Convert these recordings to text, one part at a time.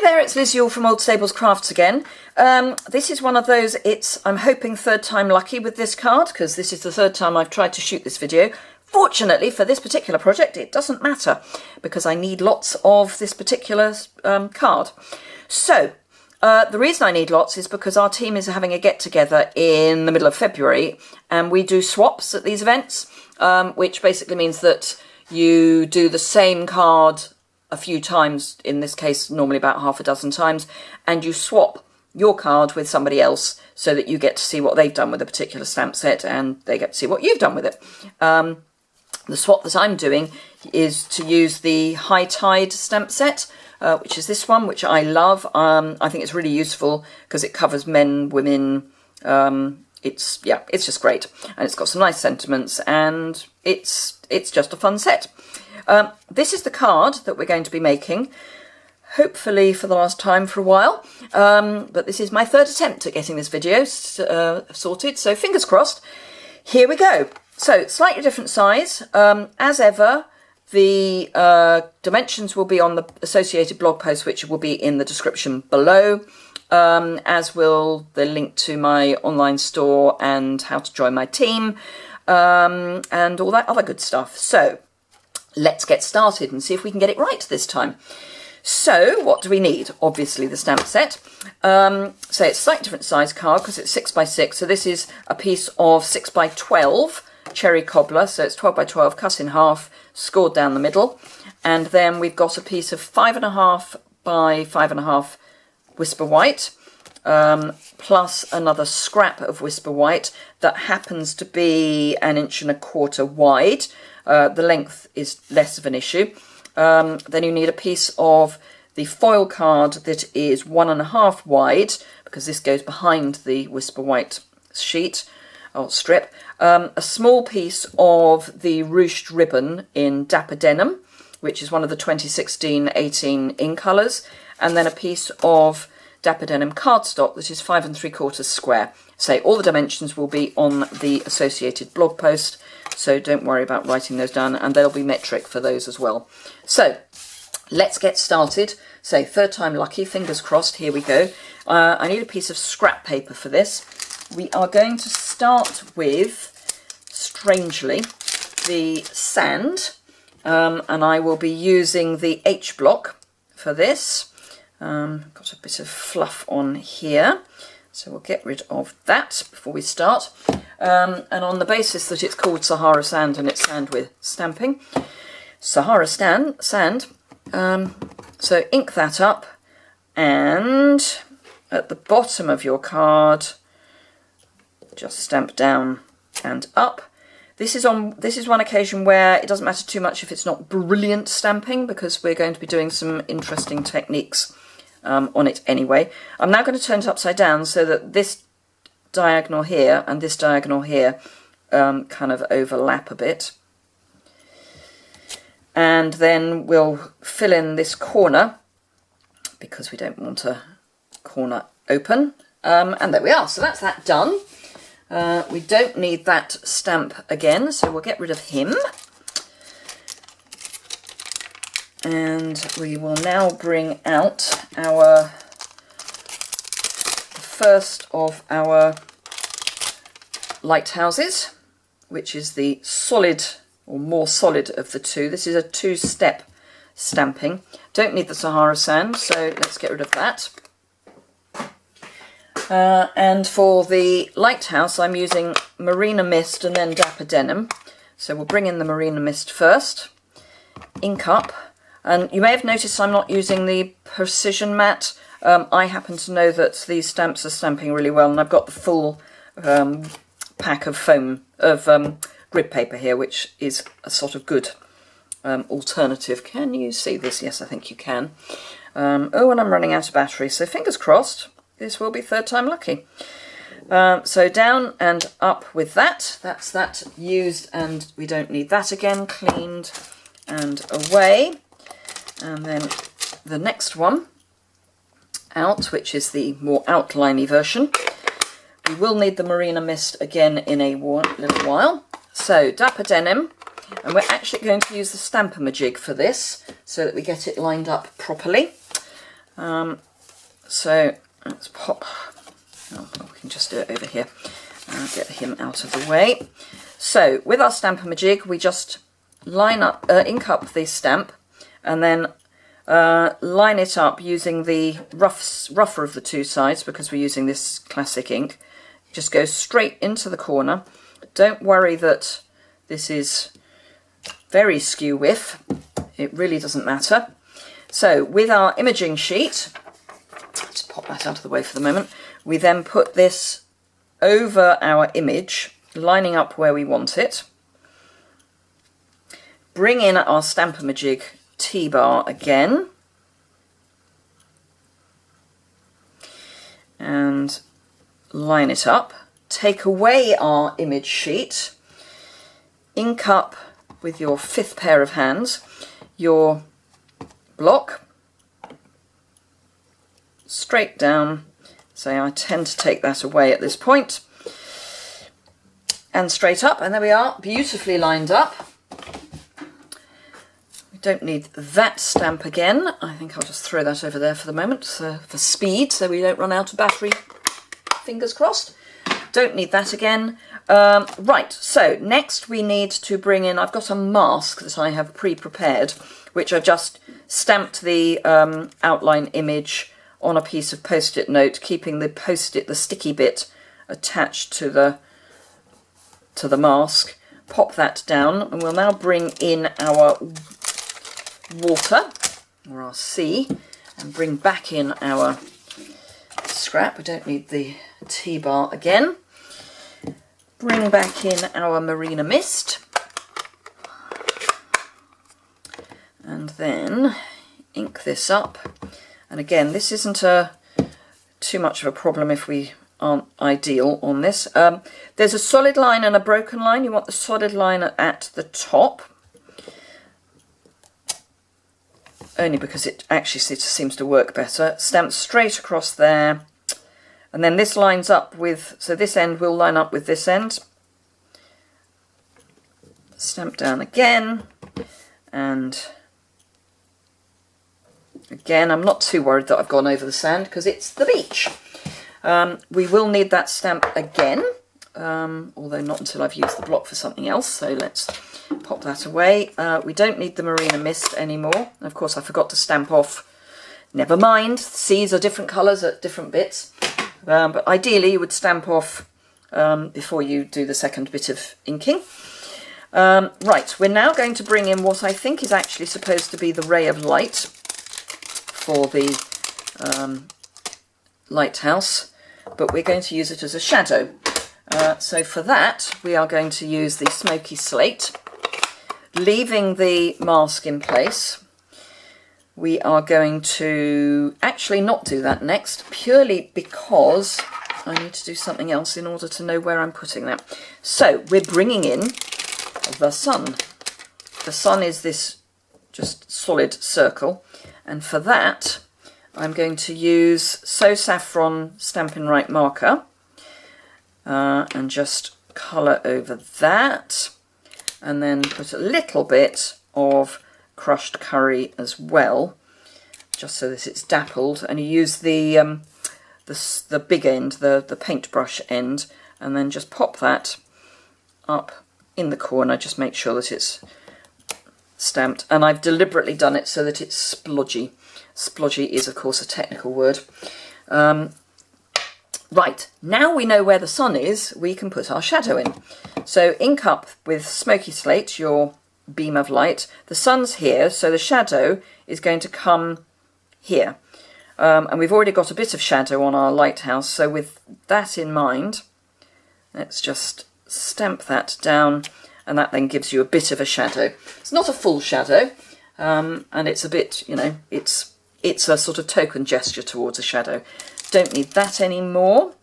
there, it's Liz Yule from Old Stables Crafts again. This is one of those, I'm hoping third time lucky with this card, because this is the third time I've tried to shoot this video. Fortunately for this particular project, it doesn't matter, because I need lots of this particular card. So, the reason I need lots is because our team is having a get-together in the middle of February, and we do swaps at these events, which basically means that you do the same card a few times, in this case normally about half a dozen times, and you swap your card with somebody else so that you get to see what they've done with a particular stamp set and they get to see what you've done with it. The swap that I'm doing is to use the High Tide stamp set, which is this one, which I love. I think it's really useful because it covers men, women. It's just great, and it's got some nice sentiments, and it's just a fun set. This is the card that we're going to be making, hopefully for the last time for a while, but this is my third attempt at getting this video sorted, so fingers crossed. Here we go. So, slightly different size. As ever, the dimensions will be on the associated blog post, which will be in the description below, as will the link to my online store and how to join my team, and all that other good stuff. So, let's get started and see if we can get it right this time. So, what do we need? Obviously, the stamp set. So, it's a slightly different size card because it's 6x6. So, this is a piece of 6x12 cherry cobbler. So, it's 12x12 cut in half, scored down the middle. And then we've got a piece of 5.5 by 5.5 Whisper White, plus another scrap of Whisper White that happens to be 1.25 inches wide. The length is less of an issue. Then you need a piece of the foil card that is 1.5 wide, because this goes behind the Whisper White sheet or strip. A small piece of the ruched ribbon in Dapper Denim, which is one of the 2016-18 in colours, and then a piece of Dapper Denim cardstock that is 5 3/4 square. So all the dimensions will be on the associated blog post, so don't worry about writing those down, and they'll be metric for those as well. So let's get started. So third time lucky, fingers crossed, here we go. I need a piece of scrap paper for this. We are going to start with, strangely, the sand, and I will be using the H block for this. Got a bit of fluff on here, so we'll get rid of that before we start. And on the basis that it's called Sahara Sand and it's sand with stamping, Sahara Sand. So ink that up, and at the bottom of your card, just stamp down and up. This is one occasion where it doesn't matter too much if it's not brilliant stamping, because we're going to be doing some interesting techniques on it anyway. I'm now going to turn it upside down so that this diagonal here and this diagonal here kind of overlap a bit. And then we'll fill in this corner, because we don't want a corner open. And there we are. So that's that done. We don't need that stamp again, so we'll get rid of him. And we will now bring out our first of our Lighthouses, which is the solid, or more solid of the two. This is a two-step stamping. Don't need the Sahara Sand, so let's get rid of that. And for the Lighthouse, I'm using Marina Mist and then Dapper Denim. So we'll bring in the Marina Mist first, ink up, and you may have noticed I'm not using the Precision Matte. I happen to know that these stamps are stamping really well, and I've got the full pack of foam, of grid paper here, which is a sort of good alternative. Can you see this? Yes, I think you can. Oh, and I'm running out of battery, so fingers crossed. This will be third time lucky. So down and up with that. That's that used, and we don't need that again. Cleaned and away. And then the next one out, which is the more outliney version. We will need the Marina Mist again in a little while. So Dapper Denim, and we're actually going to use the Stamper-Majig for this so that we get it lined up properly. So let's pop, oh, we can just do it over here. Get him out of the way. So with our Stamp-A-Majig, we just line up, ink up the stamp, and then line it up using the rougher of the two sides, because we're using this classic ink. Just go straight into the corner. Don't worry that this is very skew whiff. It really doesn't matter. So with our imaging sheet, just pop that out of the way for the moment, we then put this over our image, lining up where we want it. Bring in our Stamp-A-Majig T-bar again. And line it up. Take away our image sheet. Ink up with your 5th pair of hands your block. Straight down. So I tend to take that away at this point. And straight up, and there we are, beautifully lined up. We don't need that stamp again. I think I'll just throw that over there for the moment for speed, so we don't run out of battery. Fingers crossed. Don't need that again. Right, so next we need to bring in, I've got a mask that I have pre-prepared, which I've just stamped the outline image on a piece of post-it note, keeping the post-it, the sticky bit, attached to the mask. Pop that down, and we'll now bring in our water, or our sea, and bring back in our scrap. We don't need the T-bar again. Bring back in our Marina Mist, and then ink this up. And again, this isn't too much of a problem if we aren't ideal on this. There's a solid line and a broken line. You want the solid line at the top, only because it actually seems to work better. Stamp straight across there, and then this lines up with, so this end will line up with this end. Stamp down again, and again, I'm not too worried that I've gone over the sand because it's the beach. We will need that stamp again, although not until I've used the block for something else, so let's pop that away. We don't need the Marina Mist anymore. Of course, I forgot to stamp off. Never mind, seas are different colours at different bits, but ideally you would stamp off before you do the second bit of inking. Right, we're now going to bring in what I think is actually supposed to be the ray of light for the lighthouse, but we're going to use it as a shadow. So for that, we are going to use the smoky slate, leaving the mask in place. We are going to actually not do that next, purely because I need to do something else in order to know where I'm putting that. So we're bringing in the sun. The sun is this just solid circle, and for that I'm going to use So Saffron Stampin' Right marker and just colour over that, and then put a little bit of crushed curry as well, just so that it's dappled. And you use the big end, the paintbrush end, and then just pop that up in the corner. Just make sure that it's stamped, and I've deliberately done it so that it's splodgy. Splodgy is of course a technical word. Right, now we know where the sun is, we can put our shadow in. So ink up with smoky slate your beam of light. The sun's here, so the shadow is going to come here. And we've already got a bit of shadow on our lighthouse, so with that in mind, let's just stamp that down, and that then gives you a bit of a shadow. It's not a full shadow, and it's a bit, you know, it's a sort of token gesture towards a shadow. Don't need that anymore,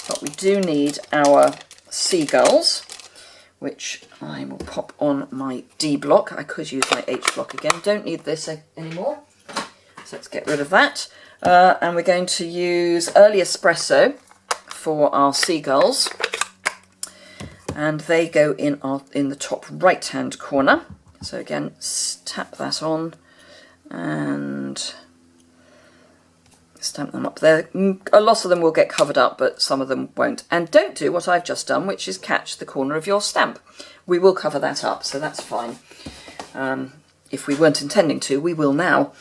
but we do need our seagulls, which I will pop on my D block. I could use my H block again. Don't need this anymore, so let's get rid of that. And we're going to use Early Espresso for our seagulls, and they go in the top right hand corner. So again, tap that on, and stamp them up there. A lot of them will get covered up, but some of them won't. And don't do what I've just done, which is catch the corner of your stamp. We will cover that up, so that's fine. If we weren't intending to, we will now.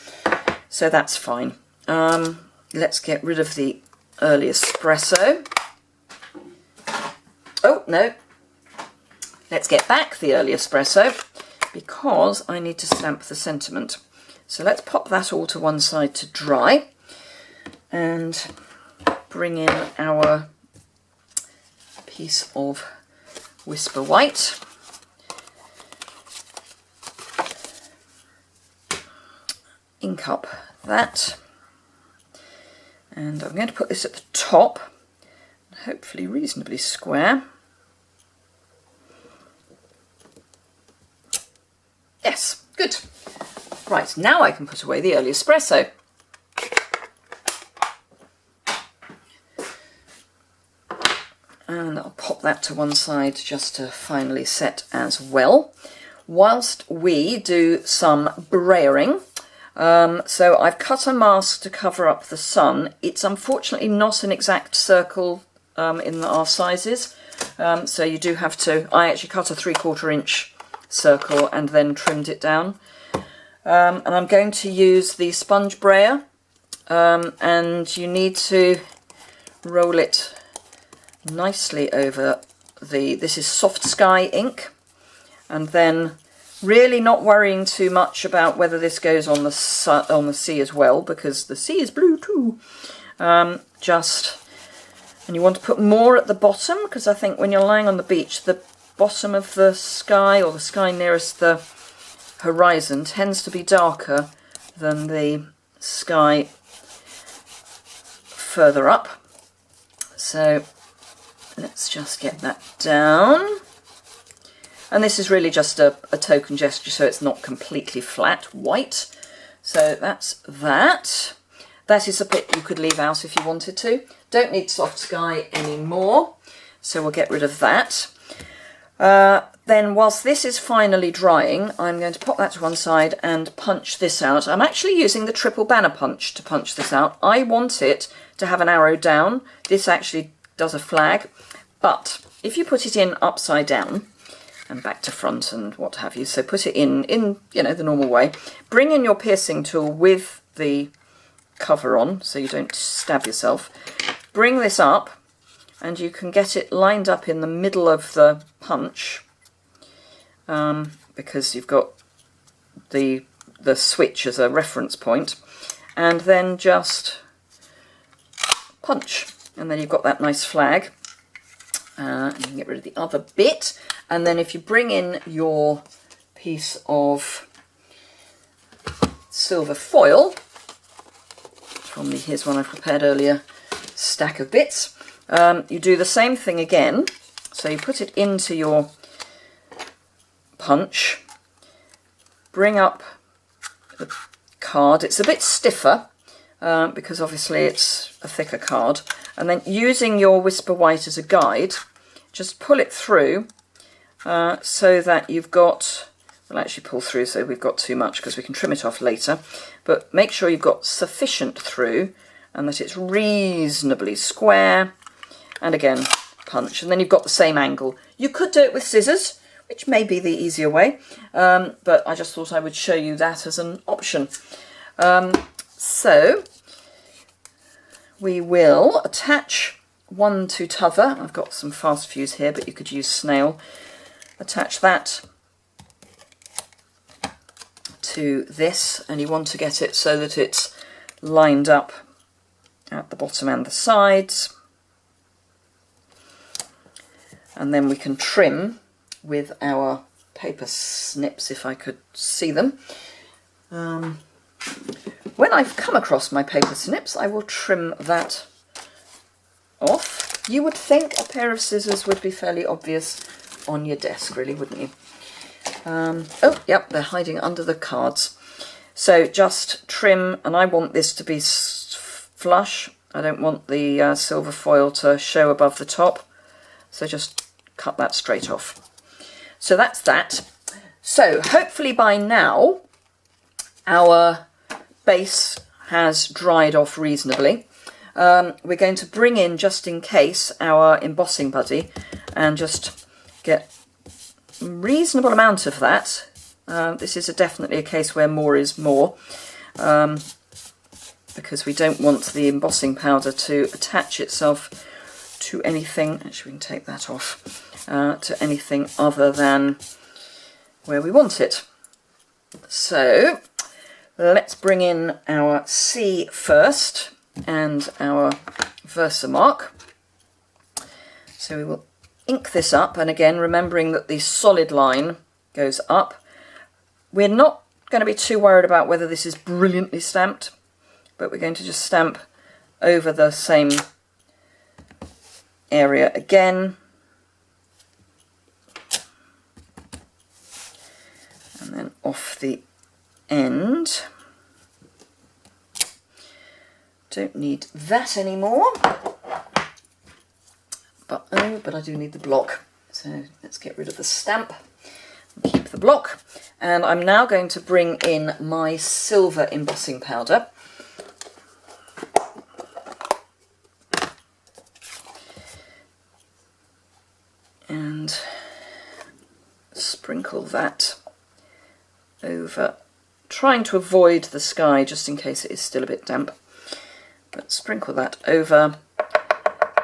So that's fine. Let's get rid of the early espresso. Oh, no. Let's get back the early espresso because I need to stamp the sentiment. So let's pop that all to one side to dry and bring in our piece of Whisper White. Ink up that. And I'm going to put this at the top, hopefully reasonably square. Yes, good. Right, now I can put away the early espresso. And I'll pop that to one side just to finally set as well, whilst we do some brayering. So I've cut a mask to cover up the sun. It's unfortunately not an exact circle in our sizes, so you do have to, I actually cut a 3/4 inch circle and then trimmed it down. And I'm going to use the sponge brayer, and you need to roll it nicely over this is Soft Sky ink, and then really not worrying too much about whether this goes on the sea as well, because the sea is blue too. And you want to put more at the bottom, because I think when you're lying on the beach, the bottom of the sky, or the sky nearest the horizon, tends to be darker than the sky further up. So let's just get that down. And this is really just a token gesture, so it's not completely flat white. So that's that. That is a bit you could leave out if you wanted to. Don't need Soft Sky anymore, so we'll get rid of that. Then whilst this is finally drying, I'm going to pop that to one side and punch this out. I'm actually using the triple banner punch to punch this out. I want it to have an arrow down. This actually does a flag, but if you put it in upside down, and back to front and what have you. So put it in you know, the normal way. Bring in your piercing tool with the cover on so you don't stab yourself. Bring this up and you can get it lined up in the middle of the punch, because you've got the switch as a reference point, and then just punch, and then you've got that nice flag. And you can get rid of the other bit, and then if you bring in your piece of silver foil from the here's one I prepared earlier stack of bits, you do the same thing again. So you put it into your punch, bring up the card. It's a bit stiffer because obviously it's a thicker card, and then using your Whisper White as a guide, just pull it through so that you've got, we'll actually pull through so we've got too much because we can trim it off later, but make sure you've got sufficient through and that it's reasonably square, and again punch, and then you've got the same angle. You could do it with scissors, which may be the easier way, but I just thought I would show you that as an option. So we will attach one to t'other. I've got some fast fuse here, but you could use snail. Attach that to this, and you want to get it so that it's lined up at the bottom and the sides. And then we can trim with our paper snips, if I could see them. When I've come across my paper snips, I will trim that off. You would think a pair of scissors would be fairly obvious on your desk, really, wouldn't you? Oh, yep, they're hiding under the cards. So just trim, and I want this to be flush. I don't want the silver foil to show above the top. So just cut that straight off. So that's that. So hopefully by now our base has dried off reasonably. We're going to bring in, just in case, our embossing putty and just get a reasonable amount of that. This is definitely a case where more is more, because we don't want the embossing powder to attach itself to anything. Actually, we can take that off, to anything other than where we want it. So let's bring in our C first and our Versamark. So we will ink this up, and again remembering that the solid line goes up. We're not going to be too worried about whether this is brilliantly stamped, but we're going to just stamp over the same area again. And then off the end. Don't need that anymore. But I do need the block. So let's get rid of the stamp and keep the block. And I'm now going to bring in my silver embossing powder. And sprinkle that over, trying to avoid the sky just in case it is still a bit damp. But sprinkle that over,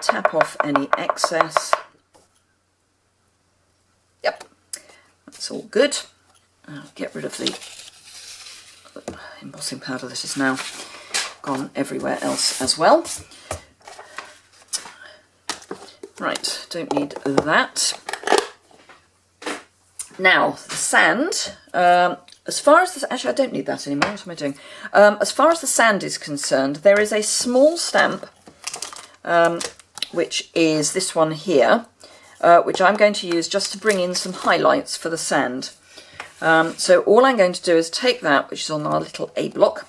tap off any excess. Yep, that's all good. I'll get rid of the embossing powder that is now gone everywhere else as well. Right, don't need that. Now, the sand, as far as the, actually I don't need that anymore, what am I doing? As far as the sand is concerned, there is a small stamp, which is this one here, which I'm going to use just to bring in some highlights for the sand. So all I'm going to do is take that, which is on our little A block,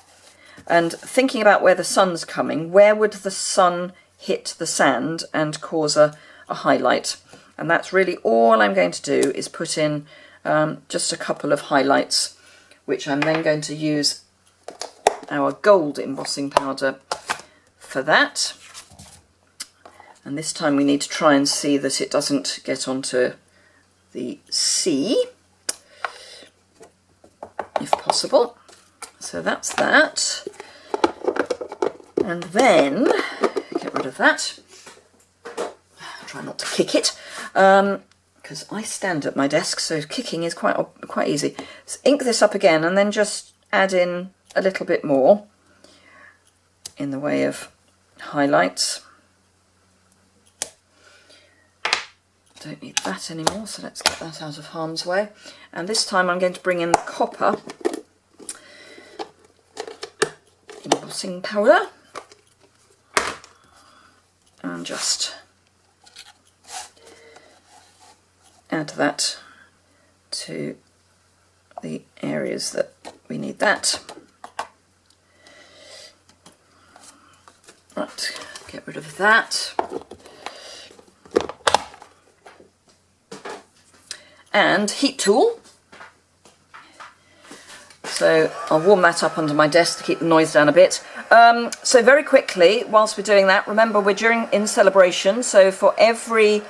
and thinking about where the sun's coming, where would the sun hit the sand and cause a highlight? And that's really all I'm going to do, is put in just a couple of highlights, which I'm then going to use our gold embossing powder for that. And this time we need to try and see that it doesn't get onto the C, if possible. So that's that. And then get rid of that. Try not to kick it, because I stand at my desk, so kicking is quite easy. So ink this up again, and then just add in a little bit more in the way of highlights. Don't need that anymore, so let's get that out of harm's way. And this time I'm going to bring in the copper embossing powder and just add that to the areas that we need that. Right, get rid of that. And heat tool. So I'll warm that up under my desk to keep the noise down a bit. So very quickly, whilst we're doing that, remember we're in celebration, so for every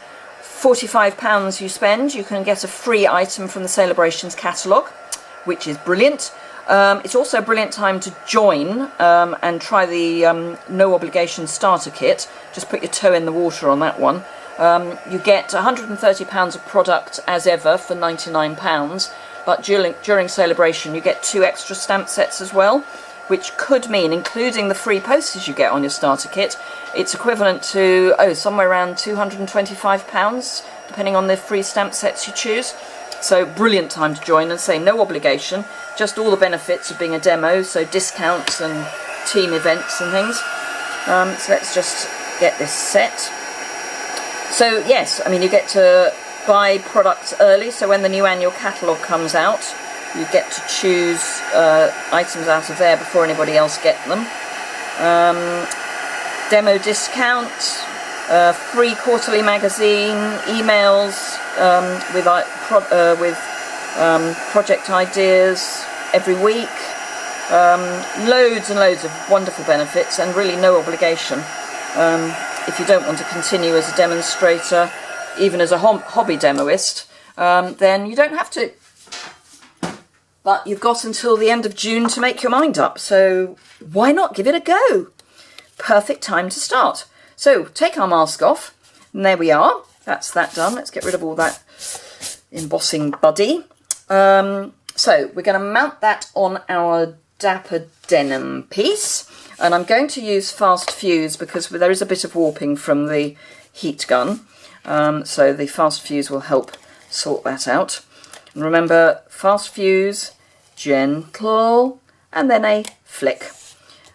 £45 you spend, you can get a free item from the Celebrations catalogue, which is brilliant. It's also a brilliant time to join and try the no obligation starter kit. Just put your toe in the water on that one. You get £130 of product as ever for £99, but during celebration you get 2 extra stamp sets as well, which could mean, including the free postage you get on your starter kit, it's equivalent to somewhere around £225, depending on the free stamp sets you choose. So brilliant time to join, and say no obligation, just all the benefits of being a demo, so discounts and team events and things. So let's just get this set. So yes, I mean, you get to buy products early, so when the new annual catalogue comes out, you get to choose items out of there before anybody else get them. Demo discount, free quarterly magazine, emails with project ideas every week, Loads and loads of wonderful benefits and really no obligation. If you don't want to continue as a demonstrator, even as a hobby demoist, then you don't have to. But you've got until the end of June to make your mind up, so why not give it a go? Perfect time to start. So take our mask off, and there we are. That's that done. Let's get rid of all that embossing buddy. So we're going to mount that on our Dapper Denim piece, and I'm going to use fast fuse because there is a bit of warping from the heat gun, so the fast fuse will help sort that out. And remember, fast fuse, gentle, and then a flick.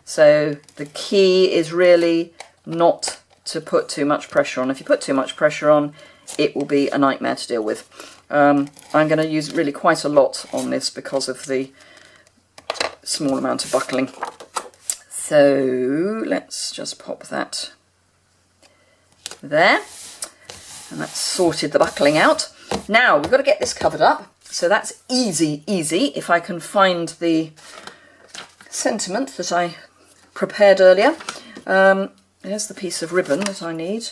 So the key is really not to put too much pressure on. If you put too much pressure on, it will be a nightmare to deal with. I'm going to use really quite a lot on this because of the small amount of buckling. So let's just pop that there, and that's sorted the buckling out. Now we've got to get this covered up, so that's easy if I can find the sentiment that I prepared earlier. There's the piece of ribbon that I need.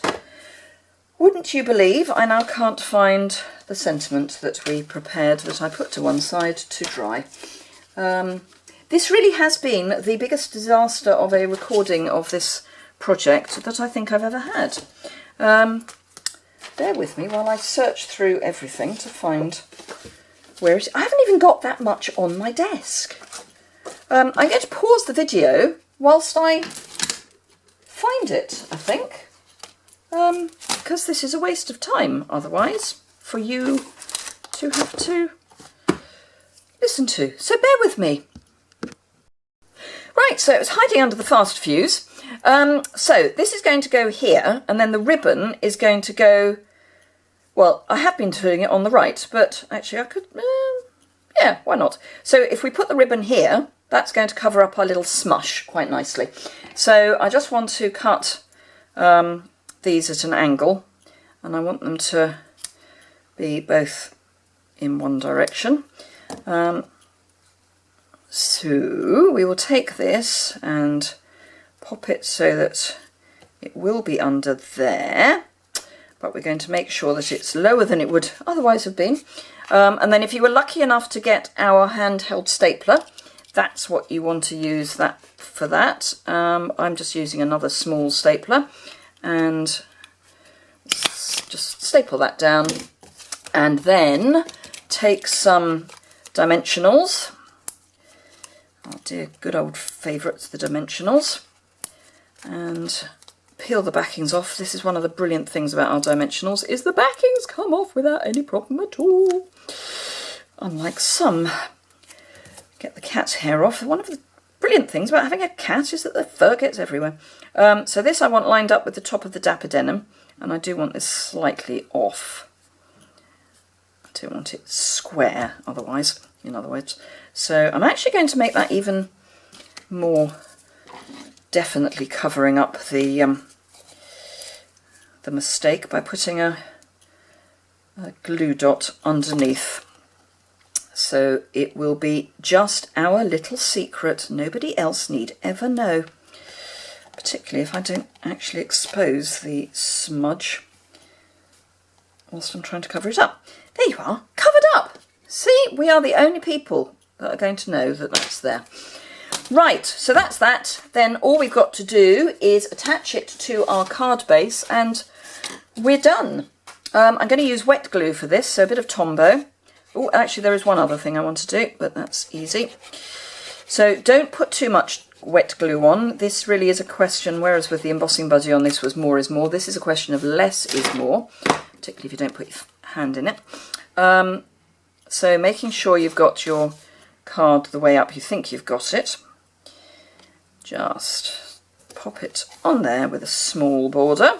Wouldn't you believe I now can't find the sentiment that we prepared that I put to one side to dry. This really has been the biggest disaster of a recording of this project that I think I've ever had. Bear with me while I search through everything to find where it is. I haven't even got that much on my desk. I'm going to pause the video whilst I find it, I think. Because this is a waste of time otherwise for you to have to listen to. So bear with me. Right, so it's hiding under the fast fuse. So this is going to go here, and then the ribbon is going to go, well, I have been doing it on the right, but actually I could, yeah, why not? So if we put the ribbon here, that's going to cover up our little smush quite nicely. So I just want to cut these at an angle, and I want them to be both in one direction. So we will take this and pop it so that it will be under there, but we're going to make sure that it's lower than it would otherwise have been. And then if you were lucky enough to get our handheld stapler, that's what you want to use that for that. I'm just using another small stapler, and just staple that down, and then take some dimensionals. Oh dear, good old favourites, the dimensionals, and peel the backings off. This is one of the brilliant things about our dimensionals, is the backings come off without any problem at all. Unlike some. Get the cat's hair off. One of the brilliant things about having a cat is that the fur gets everywhere. So this I want lined up with the top of the Dapper Denim, and I do want this slightly off. I don't want it square otherwise, in other words. So I'm actually going to make that even more definitely covering up the mistake by putting a glue dot underneath. So it will be just our little secret. Nobody else need ever know. Particularly if I don't actually expose the smudge whilst I'm trying to cover it up. There you are, covered up. See, we are the only people that are going to know that that's there. Right, so that's that. Then all we've got to do is attach it to our card base and we're done. I'm going to use wet glue for this, so a bit of Tombow. Oh, actually there is one other thing I want to do, but that's easy. So don't put too much wet glue on. This really is a question, whereas with the embossing buddy on this was more is more, this is a question of less is more, particularly if you don't put your hand in it. So making sure you've got your card the way up you think you've got it. Just pop it on there with a small border.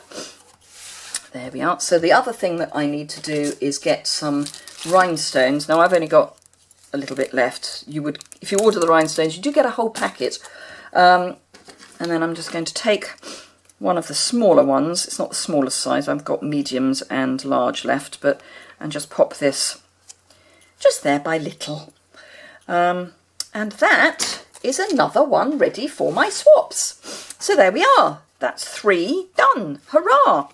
There we are. So the other thing that I need to do is get some rhinestones. Now I've only got a little bit left. You would, if you order the rhinestones, you do get a whole packet. And then I'm just going to take one of the smaller ones. It's not the smallest size. I've got mediums and large left, and just pop this just there by little. And that is another one ready for my swaps. So there we are. That's 3 done. Hurrah!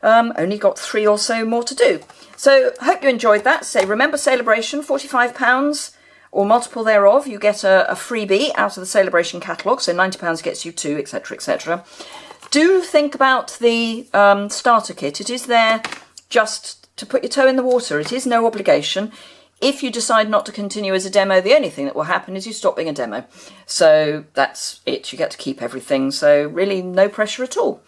Only got 3 or so more to do. So hope you enjoyed that. So remember Celebration, £45 or multiple thereof. You get a freebie out of the Celebration catalogue. So £90 gets you 2, etc, etc. Do think about the starter kit. It is there just to put your toe in the water. It is no obligation. If you decide not to continue as a demo, the only thing that will happen is you stop being a demo. So that's it. You get to keep everything. So really no pressure at all.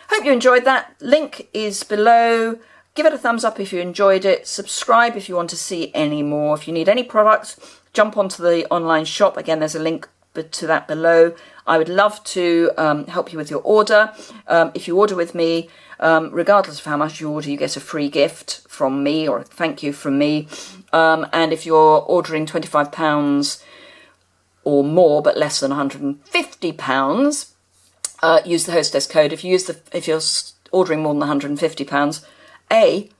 Hope you enjoyed that. Link is below. Give it a thumbs up if you enjoyed it. Subscribe if you want to see any more. If you need any products, jump onto the online shop. Again, there's a link to that below. I would love to help you with your order. If you order with me, regardless of how much you order, you get a free gift from me or a thank you from me. And if you're ordering £25 or more, but less than £150, use the hostess code. If you're ordering more than £150, A,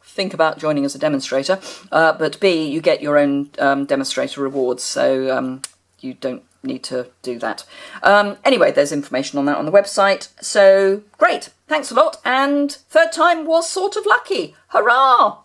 think about joining as a demonstrator, but B, you get your own demonstrator rewards, so you don't need to do that. Anyway, there's information on that on the website. So great, thanks a lot, and third time was sort of lucky. Hurrah!